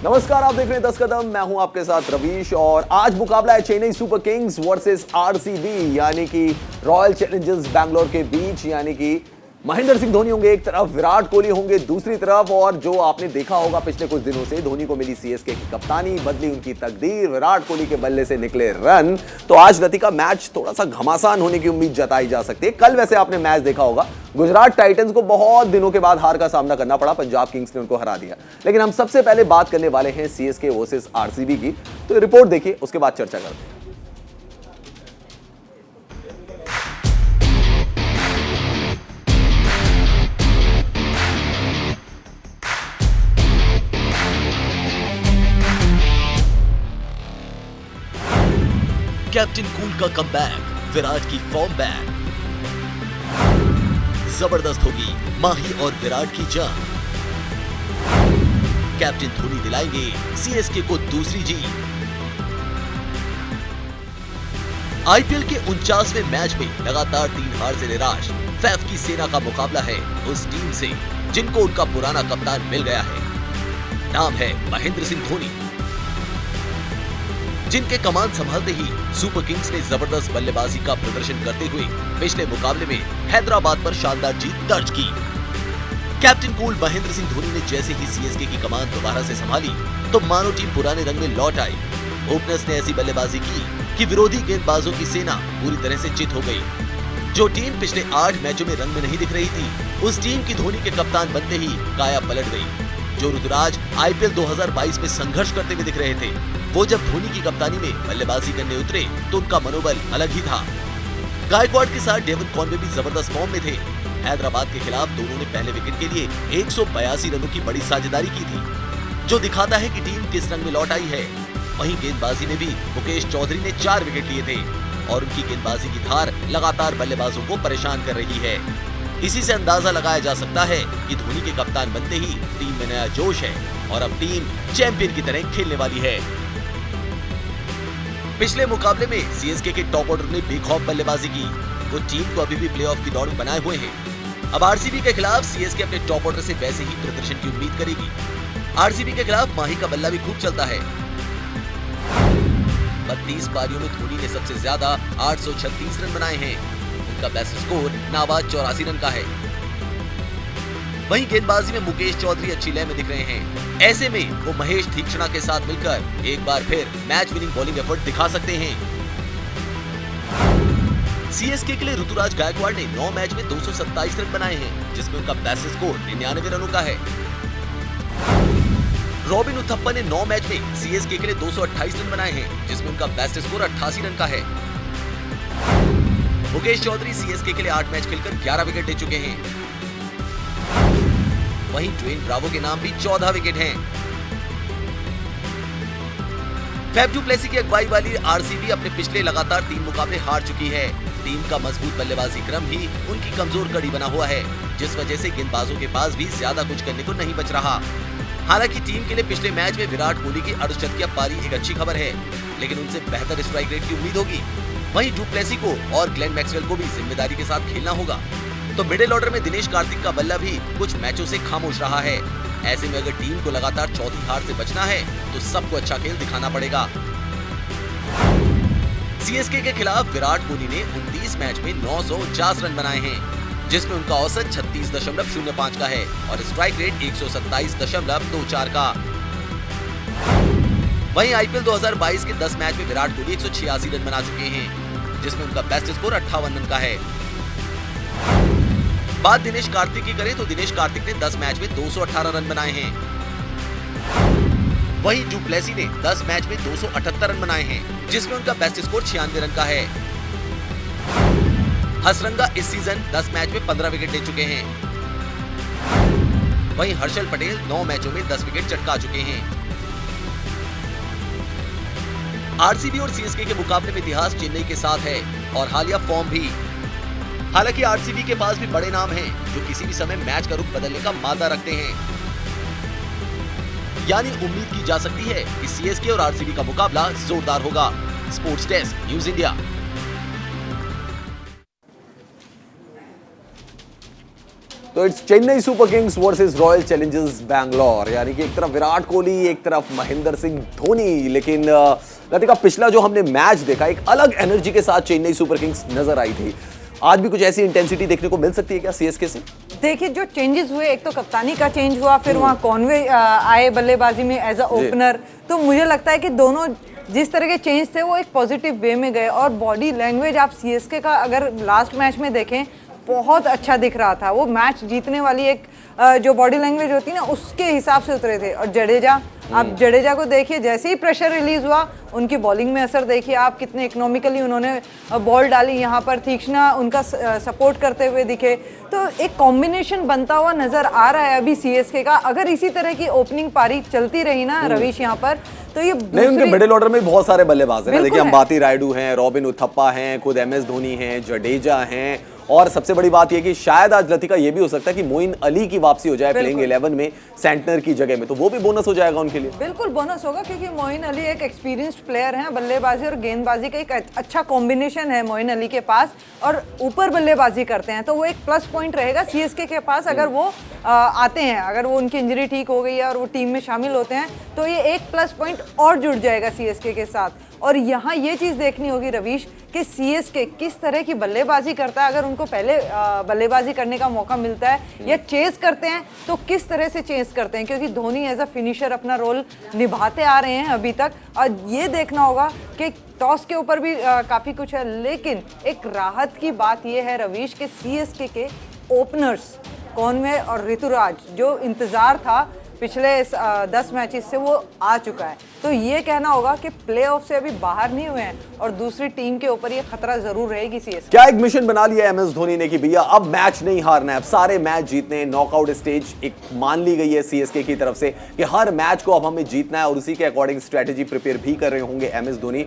नमस्कार, आप देख रहे हैं 10 कदम। मैं हूं आपके साथ रवीश और आज मुकाबला है Chennai super kings versus RCB यानी कि रॉयल चैलेंजर्स बैंगलोर के बीच। यानी कि महेंद्र सिंह धोनी होंगे एक तरफ, विराट कोहली होंगे दूसरी तरफ। और जो आपने देखा होगा पिछले कुछ दिनों से धोनी को मिली सीएसके की कप्तानी, बदली उनकी तकदीर, विराट कोहली के बल्ले से निकले रन। तो आज रात का मैच थोड़ा सा घमासान होने की उम्मीद जताई जा सकती है। कल वैसे आपने मैच देखा होगा, गुजरात टाइटंस को बहुत दिनों के बाद हार का सामना करना पड़ा, पंजाब किंग्स ने उनको हरा दिया। लेकिन हम सबसे पहले बात करने वाले हैं सीएसके वर्सेस आरसीबी की। तो रिपोर्ट देखिए, उसके बाद चर्चा करते हैं। कैप्टन कूल का कमबैक, विराट की फॉर्म बैक। जबरदस्त होगी माही और विराट की जंग। कैप्टन धोनी दिलाएंगे सीएसके को दूसरी जीत। आईपीएल के 49वें मैच में लगातार 3 हार से निराश फैफ की सेना का मुकाबला है उस टीम से जिनको उनका पुराना कप्तान मिल गया है। नाम है महेंद्र सिंह धोनी, जिनके कमान संभालते ही सुपर किंग्स ने जबरदस्त बल्लेबाजी का प्रदर्शन करते हुए पिछले मुकाबले में हैदराबाद पर शानदार जीत दर्ज की। कैप्टन कूल महेंद्र सिंह धोनी ने जैसे ही सीएसके की कमान दोबारा से संभाली तो मानो टीम पुराने रंग में लौट आई। ओपनर्स ने ऐसी बल्लेबाजी की कि विरोधी गेंदबाजों की सेना पूरी तरह से चित हो गई। जो टीम पिछले 8 मैचों में रंग में नहीं दिख रही थी, उस टीम की धोनी के कप्तान बनते ही काया पलट गई। जो ऋतुराज आईपीएल 2022 में संघर्ष करते हुए दिख रहे थे, वो जब धोनी की कप्तानी में बल्लेबाजी करने उतरे तो उनका मनोबल अलग ही था। गायकवाड़ के साथ डेविड कॉनवे भी जबरदस्त फॉर्म में थे। हैदराबाद के खिलाफ दोनों ने पहले विकेट के लिए 182 रनों की बड़ी साझेदारी की थी, जो दिखाता है कि टीम किस रंग में लौट आई है। वहीं गेंदबाजी में भी मुकेश चौधरी ने 4 विकेट लिए थे और उनकी गेंदबाजी की धार लगातार बल्लेबाजों को परेशान कर रही है। इसी से अंदाजा लगाया जा सकता है कि धोनी के कप्तान बनते ही टीम में नया जोश है और अब टीम चैंपियन की तरह खेलने वाली है। पिछले मुकाबले में सीएसके के टॉप ऑर्डर ने बेखौफ बल्लेबाजी की। वो टीम को अभी भी प्लेऑफ की दौड़ में बनाए हुए हैं। अब आरसीबी के खिलाफ सीएसके अपने टॉप ऑर्डर से वैसे ही प्रदर्शन की उम्मीद करेगी। आरसीबी के खिलाफ माही का बल्ला भी खूब चलता है। 32 पारियों में धोनी ने सबसे ज्यादा 836 रन बनाए हैं। उनका बेस्ट स्कोर नाबाद 84 रन का है। वहीं गेंदबाजी में मुकेश चौधरी अच्छी लय में दिख रहे हैं। ऐसे में वो महेश तीक्ष्णा के साथ मिलकर एक बार फिर मैच विनिंग बॉलिंग एफर्ट दिखा सकते हैं। सीएसके के लिए ऋतुराज गायकवाड़ ने 9 मैच में 227 रन बनाए हैं, जिसमें उनका बेस्ट स्कोर 99 रनों का है। रॉबिन उथप्पा ने 9 मैच में सीएसके के लिए 228 रन बनाए हैं, जिसमें उनका बेस्ट स्कोर 88 रन का है। मुकेश चौधरी सीएसके के लिए 8 मैच खेलकर 11 विकेट ले चुके हैं। वहीं ड्वेन ब्रावो के नाम भी 14 विकेट हैं। फैफ डू प्लेसी की अगुवाई वाली आरसीबी अपने पिछले लगातार 3 मुकाबले हार चुकी है। टीम का मजबूत बल्लेबाजी क्रम ही उनकी कमजोर कड़ी बना हुआ है, जिस वजह से गेंदबाजों के पास भी ज्यादा कुछ करने को नहीं बच रहा। हालांकि टीम के लिए पिछले मैच में विराट कोहली की अर्धशतकीय पारी एक अच्छी खबर है, लेकिन उनसे बेहतर स्ट्राइक रेट की उम्मीद होगी। वहीं डू प्लेसी को और ग्लेन मैक्सवेल को भी जिम्मेदारी के साथ खेलना होगा। तो मिडिल ऑर्डर में दिनेश कार्तिक का बल्ला भी कुछ मैचों से खामोश रहा है। ऐसे में अगर टीम को लगातार चौथी हार से बचना है तो सबको अच्छा खेल दिखाना पड़ेगा। सीएसके के खिलाफ विराट कोहली ने 29 मैच में 949 रन बनाए हैं, जिसमें उनका औसत 36.05 का है और स्ट्राइक रेट 127.24 का। वहीं आईपीएल 2022 के 10 मैच में विराट कोहली 186 रन बना चुके हैं, जिसमें उनका बेस्ट स्कोर 58 रन का है। बात दिनेश कार्तिक की करें तो दिनेश कार्तिक ने 10 मैच में 218 रन बनाए हैं। वहीं डू प्लेसी ने 10 मैच में 278 रन बनाए हैं, जिसमें उनका बेस्ट स्कोर 96 रन का है। हसरंगा इस सीजन 10 मैच में 15 विकेट ले चुके हैं। वहीं हर्षल पटेल 9 मैचों में 10 विकेट चटका चुके हैं। आरसीबी और सीएसके के मुकाबले में इतिहास चेन्नई के साथ है और हालिया फॉर्म भी। हालांकि आरसीबी के पास भी बड़े नाम हैं जो किसी भी समय मैच का रुख बदलने का मादा रखते हैं। यानी उम्मीद की जा सकती है कि सीएसके और आरसीबी का मुकाबला जोरदार होगा। Sports desk, news India. तो it's Chennai super kings versus royal challengers Bangalore, यानी कि एक तरफ विराट कोहली, एक तरफ महेंद्र सिंह धोनी। लेकिन लतिका, पिछला जो हमने मैच देखा, एक अलग एनर्जी के साथ चेन्नई सुपर किंग्स नजर आई थी। आज भी कुछ ऐसी इंटेंसिटी देखने को मिल सकती है क्या सीएसके से? देखिए, जो चेंजेस हुए, एक तो कप्तानी का चेंज हुआ, फिर वहाँ कॉनवे आए बल्लेबाजी में एज अ ओपनर। तो मुझे लगता है कि दोनों जिस तरह के चेंज थे वो एक पॉजिटिव वे में गए। और बॉडी लैंग्वेज आप सीएसके का अगर लास्ट मैच में देखें, बहुत अच्छा दिख रहा था। वो मैच जीतने वाली एक जो बॉडी लैंग्वेज होती है ना, उसके हिसाब से उतरे थे। और जडेजा, आप जडेजा को देखिए, जैसे ही प्रेशर रिलीज हुआ, उनकी बॉलिंग में असर देखिए आप, कितने इकोनॉमिकली उन्होंने बॉल डाली। यहाँ पर तीक्ष्णा उनका सपोर्ट करते हुए दिखे। तो एक कॉम्बिनेशन बनता हुआ नजर आ रहा है अभी सीएसके का। अगर इसी तरह की ओपनिंग पारी चलती रही ना रवीश यहाँ पर, तो ये नहीं, उनके मिडिल ऑर्डर में बहुत सारे बल्लेबाज हैं। देखिए, है। अंबाती रायडू हैं, रॉबिन उथप्पा हैं, खुद एमएस धोनी हैं, जडेजा हैं, और सबसे बड़ी बात यह कि शायद आज लतिका ये भी हो सकता है कि मोइन अली की वापसी हो जाए प्लेइंग 11 में सेंटनर की जगह में, तो वो भी बोनस हो जाएगा उनके लिए। बिल्कुल बोनस होगा, क्योंकि मोइन अली एक एक्सपीरियंस्ड प्लेयर हैं। बल्लेबाजी और गेंदबाजी का एक अच्छा कॉम्बिनेशन है मोइन अली के पास, और ऊपर बल्लेबाजी करते हैं, तो वो एक प्लस पॉइंट रहेगा सीएसके के पास। अगर वो आते हैं, अगर वो उनकी इंजरी ठीक हो गई है और वो टीम में शामिल होते हैं, तो ये एक प्लस पॉइंट और जुड़ जाएगा सीएसके के साथ। और यहाँ ये चीज़ देखनी होगी रवीश कि सीएसके किस तरह की बल्लेबाजी करता है। अगर उनको पहले बल्लेबाजी करने का मौका मिलता है या चेस करते हैं, तो किस तरह से चेस करते हैं, क्योंकि धोनी एज अ फिनिशर अपना रोल निभाते आ रहे हैं अभी तक। और ये देखना होगा कि टॉस के ऊपर भी काफ़ी कुछ है। लेकिन एक राहत की बात ये है रवीश के सीएसके के ओपनर्स कॉनवे और ऋतुराज, जो इंतज़ार था पिछले 10 मैचेस से, वो आ चुका है। तो ये कहना होगा कि प्लेऑफ से अभी बाहर नहीं हुए हैं, और दूसरी टीम के ऊपर ये खतरा जरूर रहेगी सीएसके। क्या एक मिशन बना लिया एमएस धोनी ने कि भैया अब मैच नहीं हारना है, अब सारे मैच जीतने हैं। नॉकआउट स्टेज एक मान ली गई है सीएसके की तरफ से कि हर मैच को अब हमें जीतना है, और उसी के अकॉर्डिंग स्ट्रेटेजी प्रिपेयर भी कर रहे होंगे एमएस धोनी।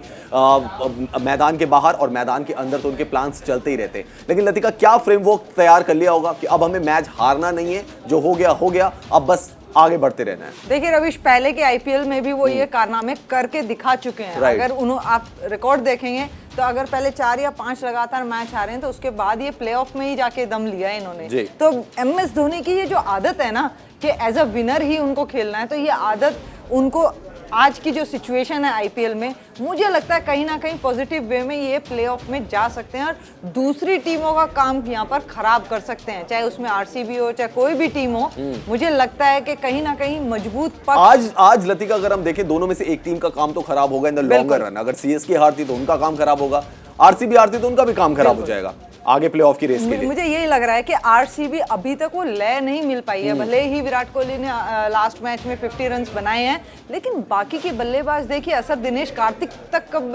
मैदान के बाहर और मैदान के अंदर तो उनके प्लान्स चलते ही रहते हैं, लेकिन लतिका, क्या फ्रेमवर्क तैयार कर लिया होगा कि अब हमें मैच हारना नहीं है, जो हो गया, अब बस आगे बढ़ते रहना है? देखिए रवीश, पहले के आईपीएल में भी वो ये कारनामे करके दिखा चुके हैं। अगर आप रिकॉर्ड देखेंगे, तो अगर पहले 4 या 5 लगातार मैच हारे हैं, तो उसके बाद ये प्लेऑफ में ही जाके दम लिया है इन्होंने। तो एमएस धोनी की ये जो आदत है ना कि एज अ विनर ही उनको खेलना है, तो ये आदत उनको आज की जो सिचुएशन है आईपीएल में, मुझे लगता है कहीं ना कहीं पॉजिटिव वे में ये प्लेऑफ में जा सकते हैं, और दूसरी टीमों का काम यहाँ पर खराब कर सकते हैं, चाहे उसमें आरसीबी हो, चाहे कोई भी टीम हो। मुझे लगता है कि कहीं ना कहीं मजबूत पक्ष आज लतिका, अगर हम देखें, दोनों में से एक टीम का काम तो खराब होगा इन द लॉन्गर रन। अगर सीएसके हारती तो उनका काम खराब होगा, आरसीबी हारती तो उनका भी काम खराब हो जाएगा आगे प्लेऑफ की रेस के लिए। मुझे यही लग रहा है कि आरसीबी अभी तक वो लय नहीं मिल पाई है। भले ही विराट कोहली ने लास्ट मैच में 50 रन्स बनाए हैं, लेकिन बाकी के बल्लेबाज देखिए, असर दिनेश कार्तिक तक कब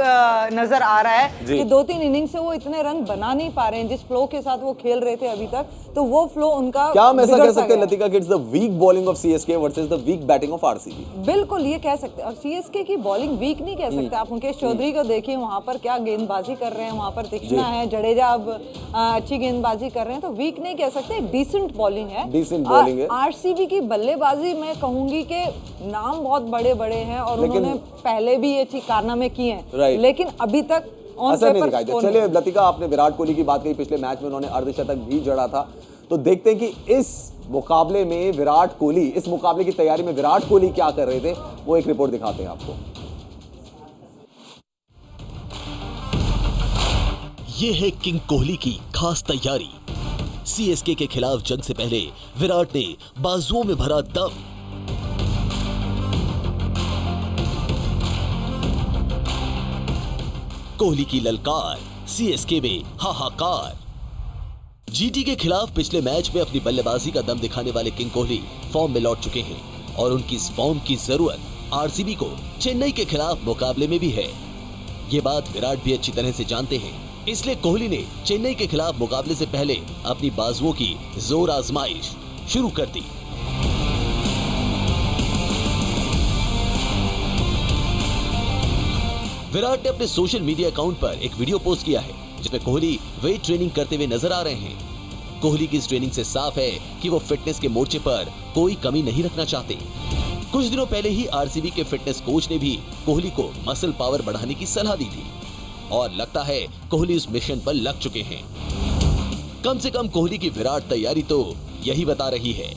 नजर आ रहा है कि 2-3 इनिंग से वो इतने रन बना नहीं पा रहे हैं जिस फ्लो के साथ वो खेल रहे थे अभी तक। तो वो फ्लो उनका, क्या हम ऐसा कह सकते हैं लतिका कि it's the weak bowling of CSK versus the weak batting of RCB? बिल्कुल ये कह सकते हैं। और सीएसके की बॉलिंग वीक नहीं कह सकते आप। मुकेश चौधरी को देखिए, वहां पर क्या गेंदबाजी कर रहे हैं, वहां पर तीक्ष्णा है, जडेजा अब अच्छी गेंदबाजी कर रहे हैं, तो वीक नहीं कह सकते, डिसेंट बॉलिंग है। डिसेंट बॉलिंग है। आरसीबी की बल्लेबाजी मैं कहूंगी कि नाम बहुत बड़े बड़े हैं, और उन्होंने पहले भी ये चीज कारनामे किए हैं, लेकिन अभी तक असर नहीं दिखाई दिया। चलिए लतिका, आपने विराट कोहली की बात कही, पिछले मैच में उन्होंने अर्धशतक भी जड़ा था, तो देखते हैं कि इस मुकाबले में विराट कोहली, इस मुकाबले की तैयारी में विराट कोहली क्या कर रहे थे, वो एक रिपोर्ट दिखाते हैं आपको। ये है किंग कोहली की खास तैयारी। सीएसके के खिलाफ जंग से पहले विराट ने बाजुओं में भरा दम। कोहली की ललकार, सीएसके में हाहाकार। जीटी के खिलाफ पिछले मैच में अपनी बल्लेबाजी का दम दिखाने वाले किंग कोहली फॉर्म में लौट चुके हैं, और उनकी इस फॉर्म की जरूरत आरसीबी को चेन्नई के खिलाफ मुकाबले में भी है। ये बात विराट भी अच्छी तरह से जानते हैं, इसलिए कोहली ने चेन्नई के खिलाफ मुकाबले से पहले अपनी बाजुओं की जोर आजमाइश शुरू कर दी। विराट ने अपने सोशल मीडिया अकाउंट पर एक वीडियो पोस्ट किया है, जिसमें कोहली वेट ट्रेनिंग करते हुए नजर आ रहे हैं। कोहली की इस ट्रेनिंग से साफ है कि वो फिटनेस के मोर्चे पर कोई कमी नहीं रखना चाहते। कुछ दिनों पहले ही आरसीबी के फिटनेस कोच ने भी कोहली को मसल पावर बढ़ाने की सलाह दी थी, और लगता है कोहली इस मिशन पर लग चुके हैं। कम से कम कोहली की विराट तैयारी तो यही बता रही है।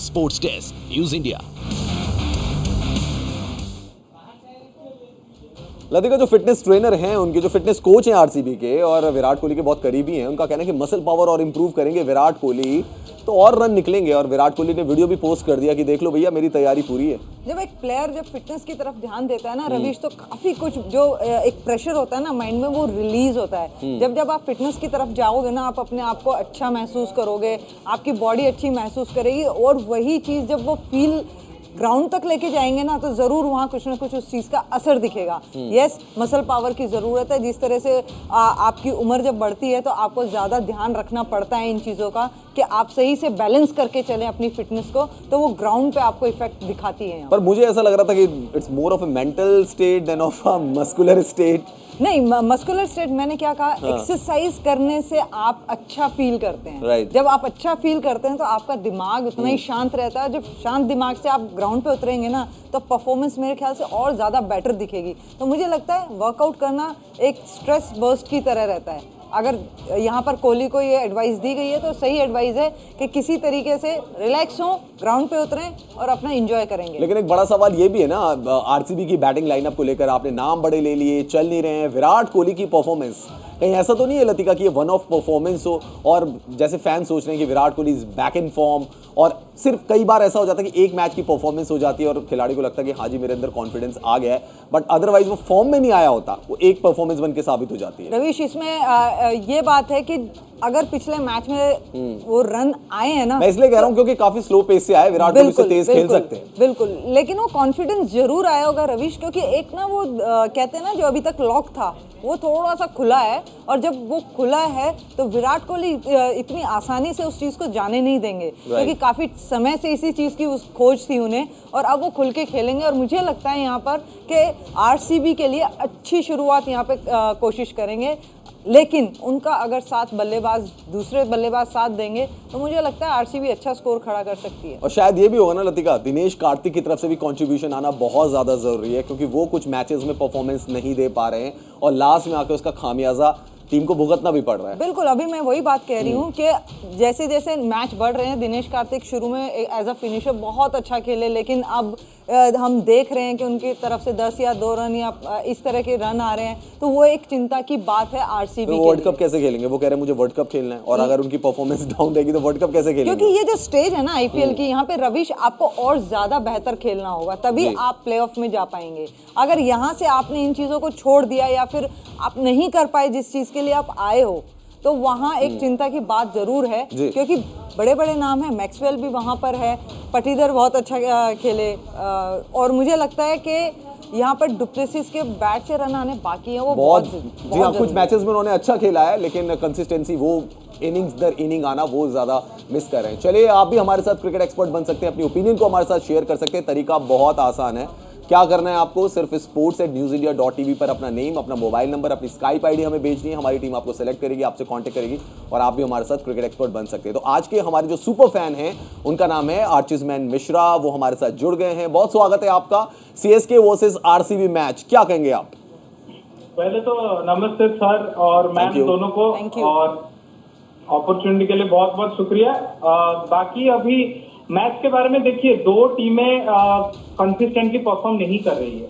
Sports desk, news India. Latika जो फिटनेस ट्रेनर हैं, उनके जो फिटनेस कोच हैं आरसीबी के और विराट कोहली के बहुत करीबी हैं, उनका कहना है कि मसल पावर और इंप्रूव करेंगे विराट कोहली तो और रन निकलेंगे। और विराट कोहली ने वीडियो भी पोस्ट कर दिया कि देख लो भैया मेरी तैयारी पूरी है। जब एक प्लेयर जब फिटनेस की तरफ ध्यान देता है ना रवीश, तो काफी कुछ जो एक प्रेशर होता है ना माइंड में, वो रिलीज होता है। जब आप फिटनेस की तरफ जाओगे ना, आप अपने आप को अच्छा महसूस करोगे, आपकी बॉडी अच्छी महसूस करेगी, और वही चीज जब वो फील ग्राउंड तक लेके जाएंगे ना, तो जरूर वहाँ कुछ ना कुछ उस चीज का असर दिखेगा। यस, मसल पावर की जरूरत है। जिस तरह से आपकी उम्र जब बढ़ती है तो आपको ज्यादा ध्यान रखना पड़ता है इन चीजों का, कि आप सही से बैलेंस करके चलें अपनी फिटनेस को, तो वो ग्राउंड पे आपको इफेक्ट दिखाती है। पर मुझे ऐसा लग रहा था कि it's more of a mental state than of a muscular state. नहीं, मस्कुलर स्टेट मैंने क्या कहा, एक्सरसाइज करने से आप अच्छा फील करते हैं। Right. जब आप अच्छा फील करते हैं तो आपका दिमाग उतना ही शांत रहता है। जब शांत दिमाग से आप ग्राउंड पे उतरेंगे ना, तो परफॉर्मेंस मेरे ख्याल से और ज़्यादा बेटर दिखेगी। तो मुझे लगता है वर्कआउट करना एक स्ट्रेस बर्स्ट की तरह रहता है। अगर यहाँ पर कोहली को ये एडवाइस दी गई है तो सही एडवाइस है कि किसी तरीके से रिलैक्स हों, ग्राउंड पे उतरें और अपना एंजॉय करेंगे। लेकिन एक बड़ा सवाल ये भी है ना, आरसीबी की बैटिंग लाइनअप को लेकर आपने नाम बड़े ले लिए, चल नहीं रहे हैं। विराट कोहली की परफॉर्मेंस कहीं ऐसा तो नहीं है लतिका कि ये वन ऑफ परफॉर्मेंस हो, और जैसे फैन सोच रहे हैं कि Virat Kohli is back in form, और सिर्फ कई बार ऐसा हो जाता है कि एक मैच की परफॉर्मेंस हो जाती है और खिलाड़ी को लगता है कि हाँ जी मेरे अंदर कॉन्फिडेंस आ गया है, बट अदरवाइज वो फॉर्म में नहीं आया होता, वो एक परफॉर्मेंस बन के साबित हो जाती है। रवीश, इसमें ये बात है कि अगर पिछले मैच में वो रन आए हैं ना, मैं इसलिए कह रहा हूं क्योंकि काफी स्लो पेस से आए, विराट कोहली से तेज खेल सकते हैं। बिल्कुल, लेकिन वो कॉन्फिडेंस जरूर आया होगा रवीश, क्योंकि एक ना वो कहते हैं ना, जो अभी तक लॉक था वो थोड़ा सा खुला है, और जब वो खुला है तो विराट कोहली इतनी आसानी से उस चीज को जाने नहीं देंगे, क्योंकि काफी समय से इसी चीज की उस खोज थी उन्हें, और अब वो खुल के खेलेंगे। और मुझे लगता है यहाँ पर कि आरसीबी के लिए अच्छी शुरुआत यहाँ पे कोशिश करेंगे, लेकिन उनका अगर साथ बल्लेबाज, दूसरे बल्लेबाज साथ देंगे, तो मुझे लगता है आरसीबी अच्छा स्कोर खड़ा कर सकती है। और शायद ये भी होगा ना लतिका, दिनेश कार्तिक की तरफ से भी कंट्रीब्यूशन आना बहुत ज्यादा जरूरी है, क्योंकि वो कुछ मैचेस में परफॉर्मेंस नहीं दे पा रहे हैं और लास्ट में आकर उसका खामियाजा टीम को भुगतना भी पड़ रहा है। बिल्कुल, अभी मैं वही बात कह रही हूँ कि जैसे जैसे मैच बढ़ रहे हैं, दिनेश कार्तिक शुरू में एज अ फिनिशर बहुत अच्छा खेले, लेकिन अब हम देख रहे हैं कि उनकी तरफ से 10 या 2 रन या इस तरह के रन आ रहे हैं, तो वो एक चिंता की बात है आरसीबी के लिए। वर्ल्ड कप कैसे खेलेंगे? वो कह रहे हैं मुझे वर्ल्ड कप खेलना है, और अगर उनकी परफॉर्मेंस डाउन रहेगी तो वर्ल्ड कप कैसे खेलेंगे? क्योंकि ये जो स्टेज है ना आईपीएल की, यहाँ पे रवीश आपको और ज्यादा बेहतर खेलना होगा, तभी आप प्लेऑफ में जा पाएंगे। अगर यहाँ से आपने इन चीजों को छोड़ दिया या फिर आप नहीं कर पाए जिस चीज के लिए आप आए हो, तो वहाँ एक चिंता की बात जरूर है, क्योंकि बड़े बड़े नाम हैं, मैक्सवेल भी वहाँ पर है, पटीदर बहुत अच्छा खेले, और मुझे लगता है कि यहाँ पर डुप्लेसिस के बैट से रन आने बाकी हैं, वो बहुत जी हाँ, कुछ मैचेस में उन्होंने अच्छा खेला है, लेकिन कंसिस्टेंसी, वो इनिंग्स दर इनिंग आना, वो ज्यादा मिस कर रहे हैं। चलिए, आप भी हमारे साथ क्रिकेट एक्सपर्ट बन सकते हैं, अपनी ओपिनियन को हमारे साथ शेयर कर सकते हैं। तरीका बहुत आसान है, क्या करना है आपको, सिर्फ sports@newsindia.tv पर अपना नेम, अपना मोबाइल नंबर, अपनी स्काइप आईडी हमें भेजनी है। हमारी टीम आपको सेलेक्ट करेगी, आपसे कांटेक्ट करेगी, और आप भी हमारे साथ क्रिकेट एक्सपर्ट बन सकते हैं। तो आज के हमारे जो सुपर फैन हैं, उनका नाम है आर्चिसमैन मिश्रा, वो हमारे साथ जुड़ गए हैं। बहुत स्वागत है आपका। सीएसके वर्सेस आरसीबी मैच, क्या कहेंगे आप? पहले तो नमस्ते सर और मैम दोनों को, और अपॉर्चुनिटी के लिए बहुत बहुत शुक्रिया। बाकी अभी मैच के बारे में देखिए, 2 टीमें कंसिस्टेंटली परफॉर्म नहीं कर रही है।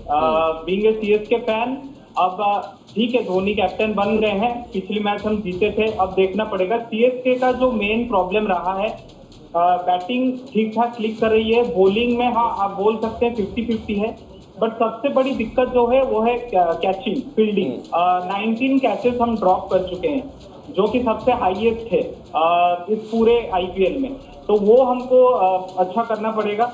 बीइंग ए सीएसके फैन, अब ठीक है धोनी कैप्टन बन गए हैं, पिछली मैच हम जीते थे, अब देखना पड़ेगा। सीएसके का जो मेन प्रॉब्लम रहा है, बैटिंग ठीक ठाक क्लिक कर रही है, बॉलिंग में हाँ आप बोल सकते हैं 50-50 है, बट सबसे बड़ी दिक्कत जो है वो है कैचिंग, फील्डिंग। 19 कैचेस हम ड्रॉप कर चुके हैं, जो कि सबसे हाईएस्ट है इस पूरे आईपीएल में, तो वो हमको अच्छा करना पड़ेगा।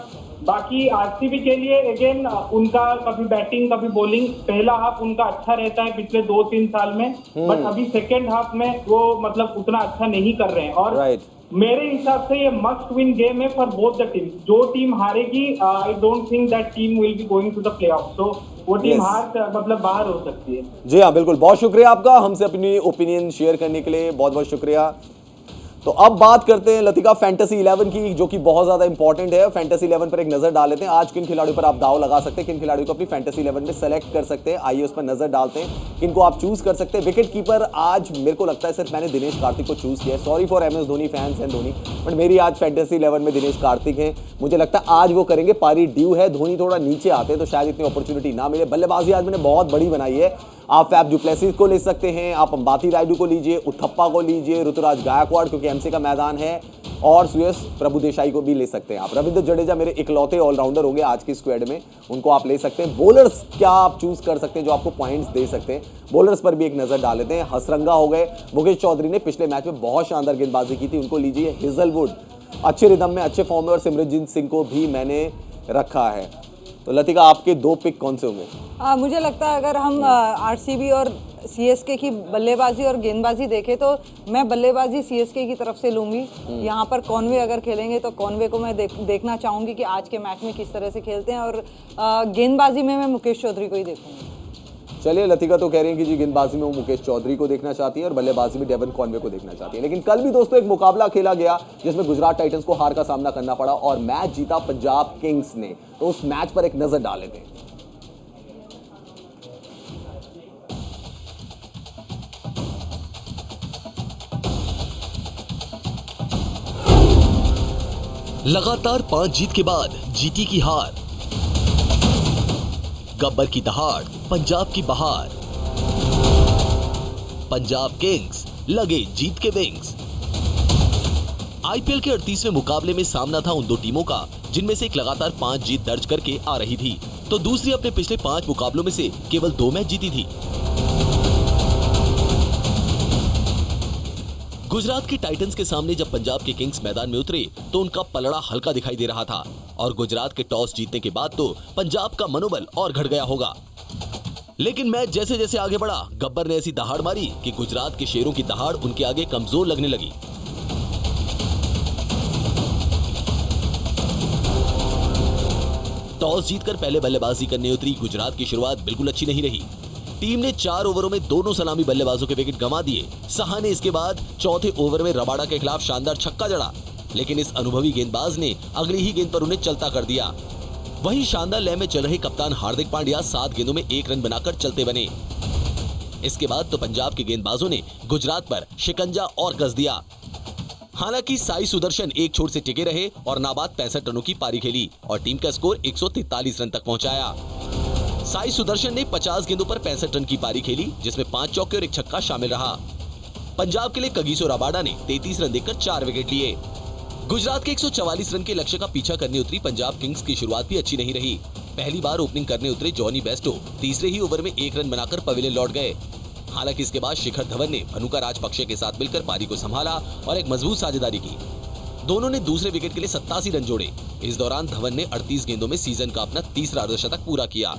बाकी आरसीबी के लिए अगेन उनका कभी बैटिंग कभी बॉलिंग, पहला हाफ उनका अच्छा रहता है पिछले 2-3 साल में, बट अभी सेकेंड हाफ में वो मतलब उतना अच्छा नहीं कर रहे हैं। और मेरे हिसाब से ये मस्ट विन गेम है फॉर बोथ द टीम। जो टीम हारेगी, I don't think that team will be going to the playoff, so वो टीम हार मतलब बाहर हो सकती है। जी हाँ, बिल्कुल, बहुत शुक्रिया आपका हमसे अपनी ओपिनियन शेयर करने के लिए, बहुत बहुत शुक्रिया। तो अब बात करते हैं लतिका फैंटेसी 11 की, जो कि बहुत ज्यादा इंपॉर्टेंट है। फैंटेसी 11 पर एक नजर डाल लेते हैं। आज किन खिलाड़ियों पर आप दाव लगा सकते हैं, किन खिलाड़ियों को अपनी फैंटेसी 11 में सेलेक्ट कर सकते हैं, आइए उस पर नजर डालते हैं। किनको आप चूज कर सकते हैं। विकेट कीपर आज मेरे को लगता है सिर्फ मैंने दिनेश कार्तिक को चूज किया है। Sorry for MS Dhoni fans and Dhoni, but मेरी आज फैंटेसी 11 में दिनेश कार्तिक है। मुझे लगता है आज वो करेंगे। पारी ड्यू है, धोनी थोड़ा नीचे आते हैं तो शायद इतनी अपॉर्चुनिटी ना मिले। बल्लेबाजी आज मैंने बहुत बड़ी बनाई है। आप फैफ डु प्लेसिस को ले सकते हैं, आप अंबाती रायडू को लीजिए, उथप्पा को लीजिए, ऋतुराज गायकवाड़ क्योंकि MC का मैदान है, और सुयश प्रभुदेसाई को भी ले सकते हैं आप। रविंद्र जडेजा मेरे इकलौते ऑलराउंडर होंगे आज की स्क्वाड में, उनको आप ले सकते हैं। बॉलर्स क्या आप चूज कर सकते हैं जो आपको पॉइंट्स दे सकते हैं, बॉलर्स पर भी एक नजर डाल लेते हैं। हसरंगा हो गए, मुकेश चौधरी ने पिछले मैच में बहुत शानदार गेंदबाजी की थी, उनको लीजिए। हेजलवुड अच्छे रिदम में, अच्छे फॉर्म में, और सिमरनजीत सिंह को भी मैंने रखा है। तो लतिका आपके 2 पिक कौन से होंगे? मुझे लगता है अगर हम RCB और CSK की बल्लेबाजी और गेंदबाजी देखें तो मैं बल्लेबाजी CSK की तरफ से लूंगी। यहाँ पर कॉनवे अगर खेलेंगे तो कॉनवे को मैं देखना चाहूँगी कि आज के मैच में किस तरह से खेलते हैं, और गेंदबाजी में मैं मुकेश चौधरी को ही देखूंगी। चलिए, लतिका तो कह रही हैं कि जी गेंदबाजी में वो मुकेश चौधरी को देखना चाहती है और बल्लेबाजी में डेवन कॉनवे को देखना चाहती है। लेकिन कल भी दोस्तों एक मुकाबला खेला गया जिसमें गुजरात टाइटंस को हार का सामना करना पड़ा और मैच जीता पंजाब किंग्स ने। तो उस मैच पर एक नजर डाल लेते हैं। लगातार 5 जीत के बाद जीटी की हार, गब्बर की दहाड़, पंजाब की बहार। पंजाब किंग्स लगे जीत के विंग्स। IPL के 38वें मुकाबले में सामना था उन 2 टीमों का जिनमें से एक लगातार 5 जीत दर्ज करके आ रही थी, तो दूसरी अपने पिछले 5 मुकाबलों में से केवल 2 मैच जीती थी। गुजरात के टाइटंस के सामने जब पंजाब के किंग्स मैदान में उतरे तो उनका पलड़ा हल्का दिखाई दे रहा था, और गुजरात के टॉस जीतने के बाद तो पंजाब का मनोबल और घट गया होगा। लेकिन मैच जैसे जैसे आगे बढ़ा, गब्बर ने ऐसी दहाड़ मारी कि गुजरात के शेरों की दहाड़ उनके आगे कमजोर लगने लगी। टॉस जीतकर पहले बल्लेबाजी करने उतरी गुजरात की शुरुआत बिल्कुल अच्छी नहीं रही। टीम ने 4 ओवरों में दोनों सलामी बल्लेबाजों के विकेट गंवा दिए। साहा ने इसके बाद चौथे ओवर में रबाडा के खिलाफ शानदार छक्का जड़ा, लेकिन इस अनुभवी गेंदबाज ने अगली ही गेंद पर उन्हें चलता कर दिया। वहीं शानदार लय में चल रहे कप्तान हार्दिक पांड्या 7 गेंदों में 1 रन बनाकर चलते बने। इसके बाद तो पंजाब के गेंदबाजों ने गुजरात पर शिकंजा और कस दिया। हालांकि साई सुदर्शन एक छोर से टिके रहे और नाबाद 65 रनों की पारी खेली और टीम का स्कोर 143 रन तक पहुंचाया। साई सुदर्शन ने 50 गेंदों पर 65 रन की पारी खेली, जिसमें 5 चौके और 1 छक्का शामिल रहा। पंजाब के लिए कगिसो रबाडा ने 33 रन देकर 4 विकेट लिए। गुजरात के 144 रन के लक्ष्य का पीछा करने उतरी पंजाब किंग्स की शुरुआत भी अच्छी नहीं रही। पहली बार ओपनिंग करने उतरे जॉनी बेस्टो तीसरे ही ओवर में 1 रन बनाकर पवेलियन लौट गए। हालांकि इसके बाद शिखर धवन ने भनुका राजपक्षे के साथ मिलकर पारी को संभाला और एक मजबूत साझेदारी की। दोनों ने दूसरे विकेट के लिए 87 रन जोड़े। इस दौरान धवन ने 38 गेंदों में सीजन का अपना तीसरा अर्धशतक पूरा किया।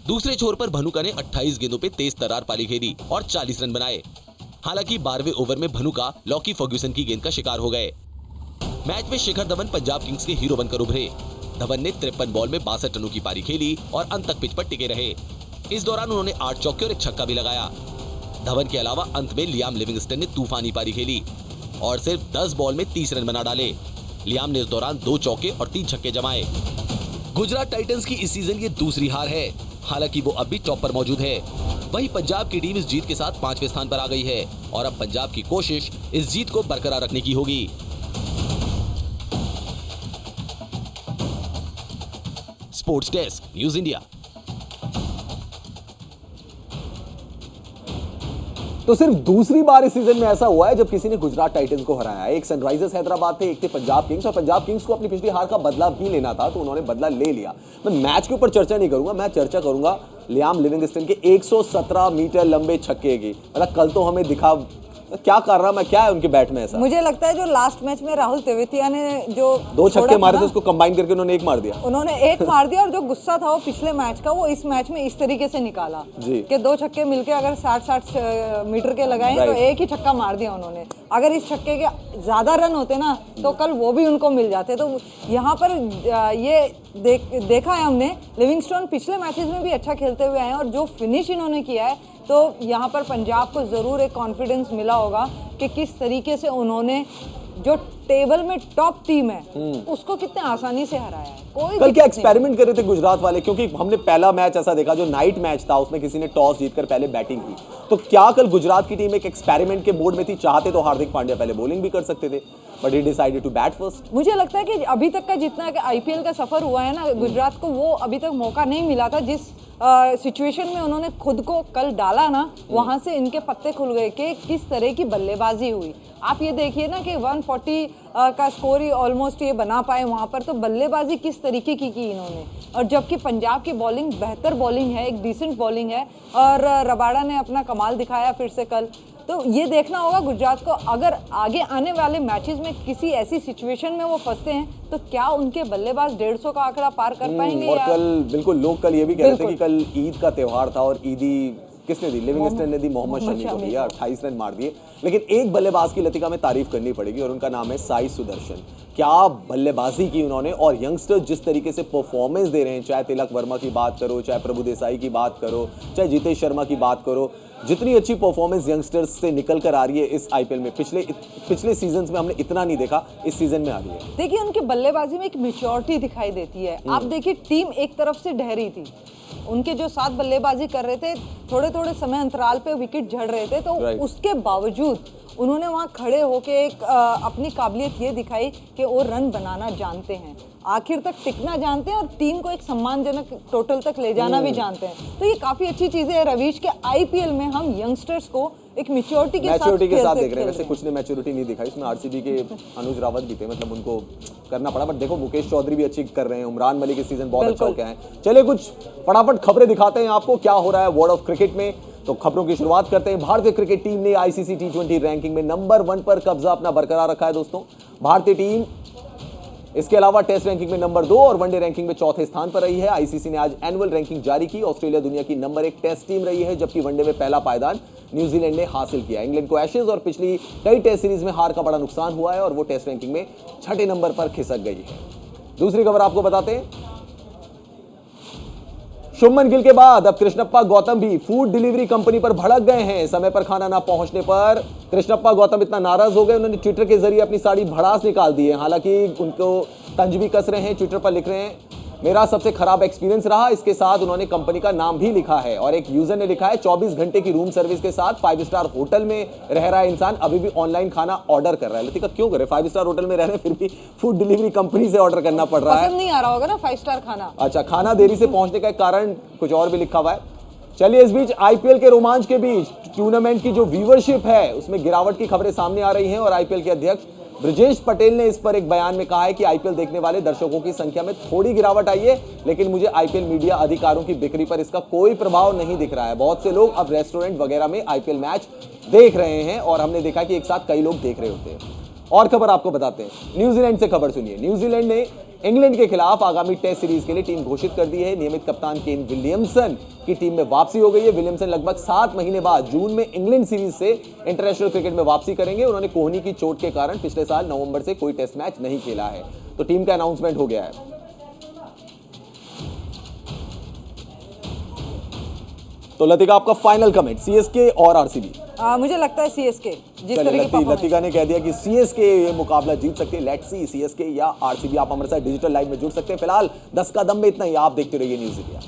दूसरे छोर पर भनुका ने 28 गेंदों पे तेज तर्रार पारी खेली और 40 रन बनाए। हालांकि 12वें ओवर में भनुका लॉकी फर्ग्यूसन की गेंद का शिकार हो गए। मैच में शिखर धवन पंजाब किंग्स के हीरो बनकर उभरे। धवन ने 53 बॉल में 62 रनों की पारी खेली और अंत तक पिच पर टिके रहे। इस दौरान उन्होंने 8 चौके और 1 छक्का भी लगाया। धवन के अलावा अंत में लियाम लिविंगस्टन ने तूफानी पारी खेली और सिर्फ 10 बॉल में 30 रन बना डाले। लियाम ने इस दौरान 2 चौके और 3 छक्के जमाए। गुजरात टाइटंस की इस सीजन ये दूसरी हार है। हालांकि वो अब भी टॉप पर मौजूद है। वहीं पंजाब की टीम इस जीत के साथ 5वें स्थान पर आ गई है और अब पंजाब की कोशिश इस जीत को बरकरार रखने की होगी। Sports desk, news India. तो सिर्फ दूसरी बार इस सीजन में ऐसा हुआ है जब किसी ने गुजरात टाइटंस को हराया है। एक सनराइजर्स हैदराबाद थे, एक थे पंजाब किंग्स, और पंजाब किंग्स को अपनी पिछली हार का बदला भी लेना था तो उन्होंने बदला ले लिया। मैं मैच के ऊपर चर्चा नहीं करूंगा, मैं चर्चा करूंगा लियाम लिविंगस्टन के 117 मीटर लंबे छक्के की। मतलब कल तो हमें दिखा क्या कारनामा क्या है उनके बैट में ऐसा। मुझे लगता है जो लास्ट मैच में राहुल तेवेतिया ने जो 2 छक्के मारे थे उसको कंबाइन करके उन्होंने 1 मार दिया। उन्होंने 1 मार दिया और जो गुस्सा था वो पिछले मैच का वो इस मैच में इस तरीके से निकाला कि 2 छक्के मिलके अगर 60-60 मीटर के लगाए तो 1 ही छक्का मार दिया उन्होंने। अगर इस छक्के के ज्यादा रन होते ना तो कल वो भी उनको मिल जाते। तो यहाँ पर ये देखा है हमने, लिविंगस्टोन पिछले मैचेस में भी अच्छा खेलते हुए आए और जो फिनिश इन्होंने किया है तो यहाँ पर पंजाब को ज़रूर एक कॉन्फिडेंस मिला होगा कि किस तरीके से उन्होंने जो टेबल में टॉप टीम है उसको कितने आसानी से हराया है। कोई कल क्या एक्सपेरिमेंट कर रहे थे गुजरात वाले, क्योंकि हमने पहला मैच ऐसा देखा जो नाइट मैच था, उसमें किसी ने टॉस जीतकर पहले बैटिंग की। तो क्या कल गुजरात की टीम एक एक्सपेरिमेंट के मोड में थी? चाहते तो हार्दिक पांड्या पहले बॉलिंग भी कर सकते थे, but he decided to bat first. मुझे लगता है कि अभी तक का जितना आईपीएल का सफर हुआ है ना, गुजरात को वो अभी तक मौका नहीं मिला था। जिस सिचुएशन में उन्होंने खुद को कल डाला ना, वहां से इनके पत्ते खुल गए कि किस तरह की बल्लेबाजी हुई। आप ये देखिए ना कि 140 का स्कोर ही ऑलमोस्ट ये बना पाए वहां पर, तो बल्लेबाजी किस तरीके की इन्होंने। और जबकि पंजाब की बॉलिंग बेहतर बॉलिंग है, एक डिसेंट बॉलिंग है, और रबाड़ा ने अपना कमाल दिखाया फिर से कल। तो ये देखना होगा गुजरात को, अगर आगे आने वाले मैचेस में किसी ऐसी सिचुएशन में वो फंसते हैं तो क्या उनके बल्लेबाज 150 का आंकड़ा पार कर पाएंगे। और कल बिल्कुल लोग कल ये भी कह रहे थे कि कल ईद का त्योहार था और ईदी किसने दी? लिविंगस्टन ने दी, मोहम्मद शमी को दिया, 28 रन मार दिए। लेकिन एक बल्लेबाज की लतिका में तारीफ करनी पड़ेगी और उनका नाम है साई सुदर्शन। क्या बल्लेबाजी की उन्होंने, और यंगस्टर्स जिस तरीके से परफॉर्मेंस दे रहे हैं, चाहे तिलक वर्मा की बात करो, चाहे प्रभु देसाई की बात करो, चाहे जितेश शर्मा की बात करो, जितनी अच्छी परफॉर्मेंस यंगस्टर्स से निकल कर आ रही है इस आईपीएल में, पिछले सीजन्स में हमने इतना नहीं देखा, इस सीजन में आ रही है। देखिए उनकी बल्लेबाजी में एक मैच्योरिटी दिखाई देती है। आप देखिए टीम एक तरफ से ढह रही थी, उनके जो साथ बल्लेबाजी कर रहे थे, थोड़े थोड़े समय अंतराल पे विकेट झड़ रहे थे, तो उसके बावजूद उन्होंने वहां खड़े होके एक अपनी काबिलियत ये दिखाई कि वो रन बनाना जानते हैं, आखिर तक टिकना जानते हैं और टीम को एक सम्मानजनक टोटल तक ले जाना भी जानते हैं। तो ये काफी अच्छी चीजें है रवीश के आईपीएल में हम यंगस्टर्स को एक मैच्योरिटी के साथ देख रहे हैं। वैसे कुछ ने मैच्योरिटी नहीं दिखाई, इसमें आरसीबी के अनुज रावत भी थे, मतलब उनको करना पड़ा। बट देखो मुकेश चौधरी भी अच्छी कर रहे हैं, उमरान मलिक इस सीजन बहुत अच्छा होके आए हैं। चलिए कुछ फटाफट खबरें दिखाते हैं आपको क्या हो रहा है वर्ल्ड ऑफ क्रिकेट में। तो खबरों की शुरुआत करते हैं। भारतीय क्रिकेट टीम ने आईसीसी टी20 रैंकिंग में नंबर 1 पर कब्जा अपना बरकरार रखा है दोस्तों। भारतीय टीम इसके अलावा टेस्ट रैंकिंग में नंबर 2 और वनडे रैंकिंग में चौथे स्थान पर रही है। आईसीसी ने आज एनुअल रैंकिंग जारी की। ऑस्ट्रेलिया दुनिया की नंबर 1 टेस्ट टीम रही है, जबकि वनडे में पहला पायदान न्यूजीलैंड ने हासिल किया। इंग्लैंड को एशेज और पिछली कई टेस्ट सीरीज में हार का बड़ा नुकसान हुआ है और वो टेस्ट रैंकिंग में 6ठे नंबर पर खिसक गई है। दूसरी खबर आपको बताते हैं, शुभमन गिल के बाद अब कृष्णप्पा गौतम भी फूड डिलीवरी कंपनी पर भड़क गए हैं। समय पर खाना ना पहुंचने पर कृष्णप्पा गौतम इतना नाराज हो गए, उन्होंने ट्विटर के जरिए अपनी सारी भड़ास निकाल दी है। हालांकि उनको तंज भी कस रहे हैं, ट्विटर पर लिख रहे हैं मेरा सबसे खराब एक्सपीरियंस रहा। इसके साथ उन्होंने कंपनी का नाम भी लिखा है और एक यूजर ने लिखा है 24 घंटे की रूम सर्विस के साथ 5 स्टार होटल में रह रहा है इंसान, अभी भी ऑनलाइन खाना ऑर्डर कर रहा है। लतिका क्यों करे, 5 स्टार होटल में रह रहे हैं फिर भी फूड डिलीवरी कंपनी से ऑर्डर करना पड़ रहा है। पसंद नहीं आ रहा होगा ना 5 स्टार खाना। अच्छा, खाना देरी से पहुंचने का कारण कुछ और भी लिखा हुआ है। चलिए इस बीच आईपीएल के रोमांच के बीच टूर्नामेंट की जो व्यूवरशिप है उसमें गिरावट की खबरें सामने आ रही हैं और आईपीएल के अध्यक्ष ब्रजेश पटेल ने इस पर एक बयान में कहा है कि आईपीएल देखने वाले दर्शकों की संख्या में थोड़ी गिरावट आई है, लेकिन मुझे आईपीएल मीडिया अधिकारों की बिक्री पर इसका कोई प्रभाव नहीं दिख रहा है। बहुत से लोग अब रेस्टोरेंट वगैरह में आईपीएल मैच देख रहे हैं और हमने देखा कि एक साथ कई लोग देख रहे होते हैं। और खबर आपको बताते हैं, न्यूजीलैंड से खबर सुनिए। न्यूजीलैंड ने इंग्लैंड के खिलाफ आगामी टेस्ट सीरीज के लिए टीम घोषित कर दी है। नियमित कप्तान केन विलियमसन की टीम में वापसी हो गई है। विलियमसन लगभग 7 महीने बाद जून में इंग्लैंड सीरीज से इंटरनेशनल क्रिकेट में वापसी करेंगे। उन्होंने कोहनी की चोट के कारण पिछले साल नवंबर से कोई टेस्ट मैच नहीं खेला है, तो टीम का अनाउंसमेंट हो गया है। तो लतिका आपका फाइनल कमेंट सीएसके और आरसीबी? मुझे लगता है सीएसके। जिस तरह की लतिका ने कह दिया कि सीएसके ये मुकाबला जीत सकते हैं। लेट्स सी सीएसके या आरसीबी। आप हमारे साथ डिजिटल लाइव में जुड़ सकते हैं। फिलहाल 10 का दम में इतना ही। आप देखते रहिए न्यूज़ इंडिया।